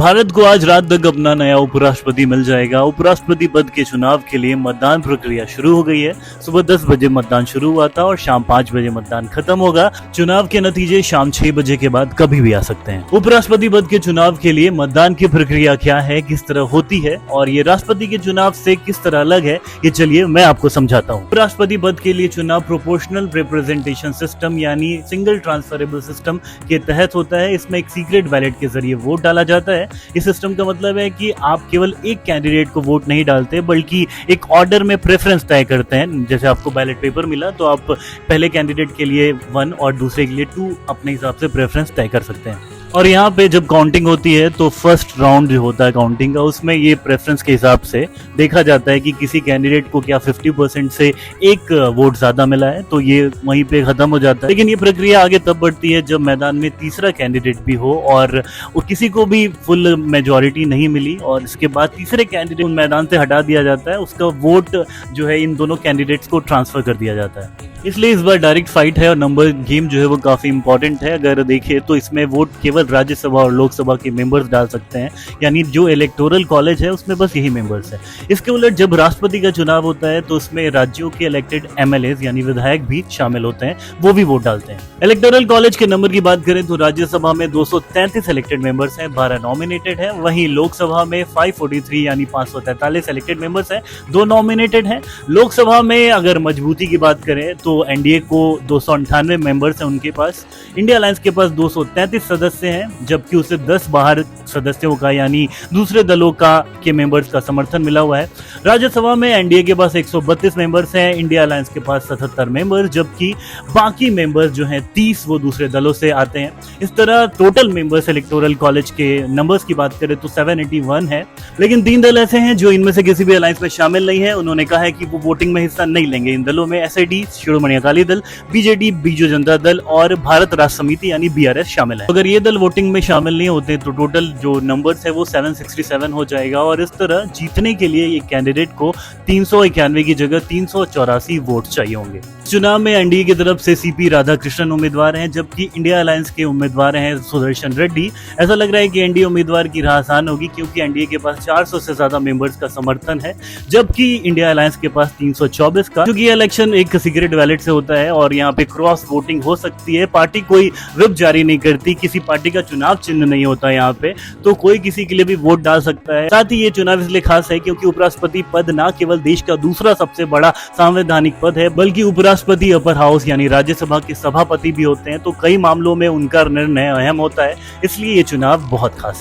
भारत को आज रात तक अपना नया उपराष्ट्रपति मिल जाएगा। उपराष्ट्रपति पद के चुनाव के लिए मतदान प्रक्रिया शुरू हो गई है। सुबह 10 बजे मतदान शुरू हुआ था और शाम 5 बजे मतदान खत्म होगा। चुनाव के नतीजे शाम 6 बजे के बाद कभी भी आ सकते हैं। उपराष्ट्रपति पद के चुनाव के लिए मतदान की प्रक्रिया क्या है, किस तरह होती है और ये राष्ट्रपति के चुनाव से किस तरह अलग है, ये चलिए मैं आपको समझाता हूँ। उपराष्ट्रपति पद के लिए चुनाव प्रोपोर्शनल रिप्रेजेंटेशन सिस्टम यानी सिंगल ट्रांसफरेबल सिस्टम के तहत होता है। इसमें एक सीक्रेट बैलेट के जरिए वोट डाला जाता है। इस सिस्टम का मतलब है कि आप केवल एक कैंडिडेट को वोट नहीं डालते बल्कि एक ऑर्डर में प्रेफरेंस तय करते हैं। जैसे आपको बैलेट पेपर मिला तो आप पहले कैंडिडेट के लिए 1 और दूसरे के लिए 2 अपने हिसाब से प्रेफरेंस तय कर सकते हैं। और यहाँ पे जब काउंटिंग होती है तो फर्स्ट राउंड जो होता है काउंटिंग का, उसमें ये प्रेफरेंस के हिसाब से देखा जाता है कि किसी कैंडिडेट को क्या 50% से एक वोट ज्यादा मिला है, तो ये वहीं पे खत्म हो जाता है। लेकिन ये प्रक्रिया आगे तब बढ़ती है जब मैदान में तीसरा कैंडिडेट भी हो और किसी को भी फुल मेजोरिटी नहीं मिली और इसके बाद तीसरे कैंडिडेट मैदान से हटा दिया जाता है। उसका वोट जो है इन दोनों कैंडिडेट्स को ट्रांसफर कर दिया जाता है। इसलिए इस बार डायरेक्ट फाइट है और नंबर गेम जो है वो काफी इंपॉर्टेंट है। अगर देखें तो इसमें वोट केवल राज्यसभा और लोकसभा के मेंबर्स डाल सकते हैं, यानी जो इलेक्टोरल कॉलेज है उसमें बस यही मेंबर्स है। इसके उलट जब राष्ट्रपति का चुनाव होता है तो उसमें राज्यों के इलेक्टेड एमएलएज यानी विधायक भी शामिल होते हैं, वो भी वोट डालते हैं। इलेक्टोरल कॉलेज के नंबर की बात करें तो राज्यसभा में 233 इलेक्टेड मेंबर्स हैं, 12 नॉमिनेटेड है। वहीं लोकसभा में 543 यानी 543 इलेक्टेड मेंबर्स हैं, 2 नॉमिनेटेड हैं। लोकसभा में अगर मजबूती की बात करें तो एनडीए को 298 मेंबर्स हैं उनके पास। इंडिया अलायंस के पास 233 सदस्य हैं, जबकि उसे 10 बाहर सदस्यों का यानी दूसरे दलों का के मेंबर्स का समर्थन मिला हुआ है। राज्यसभा में एनडीए के पास 132 मेंबर्स हैं, इंडिया अलायंस के पास 77 मेंबर्स, जबकि बाकी मेंबर्स जो हैं 30 वो दूसरे दलों से आते हैं। इस तरह टोटल मेंबर्स इलेक्टोरल कॉलेज के नंबर्स की बात करें तो 781 है। लेकिन 3 दल ऐसे हैं जो इनमें से किसी भी अलायंस में शामिल नहीं है। उन्होंने कहा है कि वो वोटिंग में हिस्सा नहीं लेंगे। इन दलों में एसआईडी शिरोमणि अकाली दल, बीजेडी बीजू जनता दल और भारत राष्ट्र समिति यानी बीआरएस शामिल है। अगर ये दल वोटिंग में शामिल नहीं होते तो टोटल जो नंबर्स है वो 767 हो जाएगा और इस तरह जीतने के लिए ये कैंडिडेट को 391 की जगह 384 वोट चाहिए होंगे। चुनाव में एनडीए की तरफ से सीपी राधाकृष्णन उम्मीदवार हैं, जबकि इंडिया अलायंस के उम्मीदवार हैं सुदर्शन रेड्डी। ऐसा लग रहा है कि एनडीए उम्मीदवार की राह आसान होगी क्योंकि एनडीए के पास 400 से ज्यादा मेंबर्स का समर्थन है, जबकि इंडिया अलायंस के पास 324 का। क्योंकि ये इलेक्शन एक सीक्रेट बैलेट से होता है और यहाँ पे क्रॉस वोटिंग हो सकती है। पार्टी कोई व्हिप जारी नहीं करती, किसी पार्टी का चुनाव चिन्ह नहीं होता यहाँ पे, तो कोई किसी के लिए भी वोट डाल सकता है। साथ ही ये चुनाव इसलिए खास है क्योंकि उपराष्ट्रपति पद न केवल देश का दूसरा सबसे बड़ा संवैधानिक पद है बल्कि उपराष्ट्रपति अपर हाउस यानी राज्यसभा के सभापति भी होते हैं, तो कई मामलों में उनका निर्णय अहम होता है। इसलिए ये चुनाव बहुत खास है।